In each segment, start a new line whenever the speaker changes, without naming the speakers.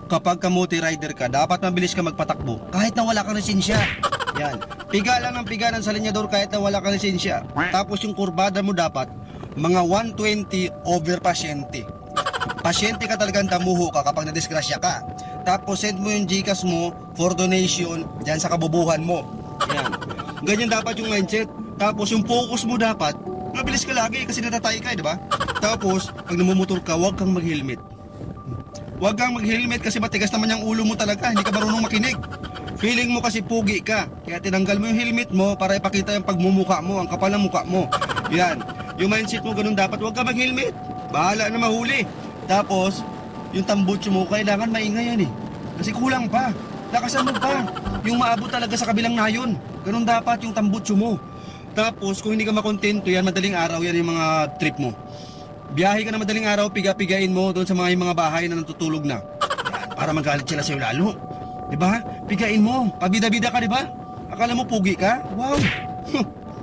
kapag kamote rider ka, dapat mabilis ka magpatakbo kahit na wala kang lisensya. Yan. Piga lang ng piga ng salinyador kahit na wala kang lisensya. Tapos yung kurbada mo dapat mga 120 over pasyente. Pasyente ka talagang damuho ka kapag nadisgrasya ka. Tapos send mo yung GCash mo for donation dyan sa kabubuhan mo. Yan. Ganyan dapat yung mindset. Tapos yung focus mo dapat, mabilis ka lagi kasi natatay ka, di ba? Tapos, pag namumotor ka, huwag kang mag-helmet. Huwag kang mag-helmet kasi matigas naman yung ulo mo talaga, hindi ka marunong makinig. Feeling mo kasi pugi ka, kaya tinanggal mo yung helmet mo para ipakita yung pagmumukha mo, ang kapal ng mukha mo. Yan. Yung mindset mo ganun dapat, huwag ka mag-helmet. Bahala na mahuli. Tapos, yung tambutso mo, kailangan maingay yan eh. Kasi kulang pa. Lakasan mo pa. Yung maabot talaga sa kabilang nayon. Ganun dapat yung tambutso mo. Tapos, kung hindi ka makontento yan, madaling araw yan yung mga trip mo. Biyahe ka na madaling araw, piga-pigain mo doon sa mga bahay na natutulog na. Yan, para magalit sila sa'yo lalo. Diba? Pigain mo. Pabida-bida ka, diba? Akala mo pugi ka? Wow!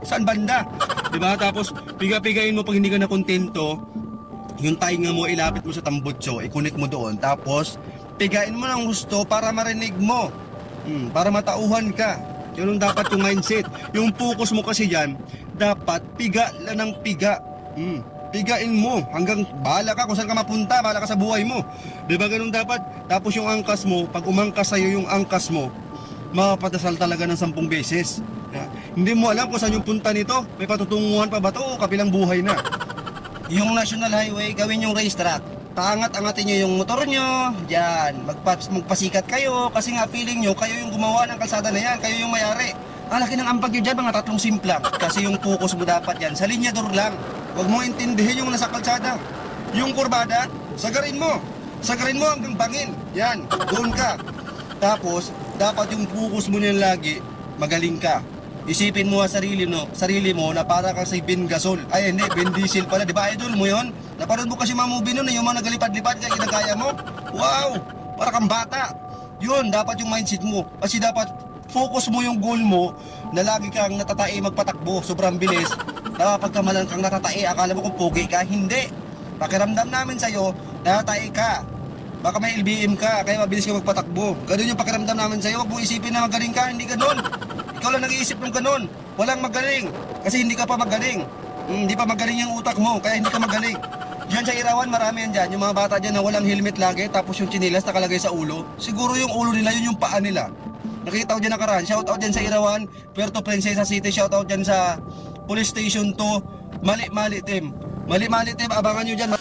Saan banda? Diba? Tapos, piga-pigain mo pag hindi ka na kontento. Yung tainga mo, ilapit mo sa tambutso, i-connect mo doon. Tapos, pigain mo ng gusto para marinig mo. Para matauhan ka. Yun ang dapat yung mindset. Yung focus mo kasi dyan, dapat piga lang ng piga. Pigain mo hanggang bahala ka kung saan ka mapunta, bahala ka sa buhay mo. Diba ganun dapat? Tapos yung angkas mo, pag umangkas sa'yo yung angkas mo, mapapadasal talaga ng 10 beses. Hindi mo alam kung saan yung punta nito. May patutunguhan pa ba to o kabilang buhay na? Yung National Highway, gawin yung racetrack. Paangat-angatin nyo yung motor nyo. Diyan, magpasikat kayo. Kasi nga feeling nyo, kayo yung gumawa ng kalsada na yan. Kayo yung may-ari. Laki ng ambag nyo dyan, mga 3 simplang. Kasi yung focus mo dapat yan, sa linyador lang. Huwag mo intindihin yung nasa kalsada. Yung kurbada, sagarin mo. Sagarin mo hanggang bangin. Yan, doon ka. Tapos, dapat yung focus mo niyan lagi, magaling ka. Isipin mo ang sarili mo na para kang si Ben Gasol. Ay hindi, Ben Diesel pala. Di ba idol mo yun? Napanood mo kasi mga movie nun, yung mga nagalipad-lipad kaya ginagaya mo. Wow! Para kang bata. Yun, dapat yung mindset mo. Kasi dapat focus mo yung goal mo na lagi kang natatae magpatakbo. Sobrang bilis. Kapag kamalan kang natatae, akala mo kung pogi ka. Hindi. Pakiramdam namin sa'yo, natatae ka. Baka may LBM ka, kaya mabilis ka magpatakbo. Ganun yung pakiramdam namin sa'yo. Huwag mo isipin na magaling ka, hindi ganun. Ikaw lang nag-iisip ng ganun. Walang magaling. Kasi hindi ka pa magaling. Hindi pa magaling yung utak mo, kaya hindi ka magaling. Yan sa Irawan, marami yan dyan. Yung mga bata dyan na walang helmet lagi, tapos yung chinilas nakalagay sa ulo. Siguro yung ulo nila, yun yung paa nila. Nakita ko dyan nakaraan. Shoutout dyan sa Irawan, Puerto Princesa City. Shoutout dyan sa Police Station 2. Mali-mali team. Mali-mali team, abangan nyo dyan.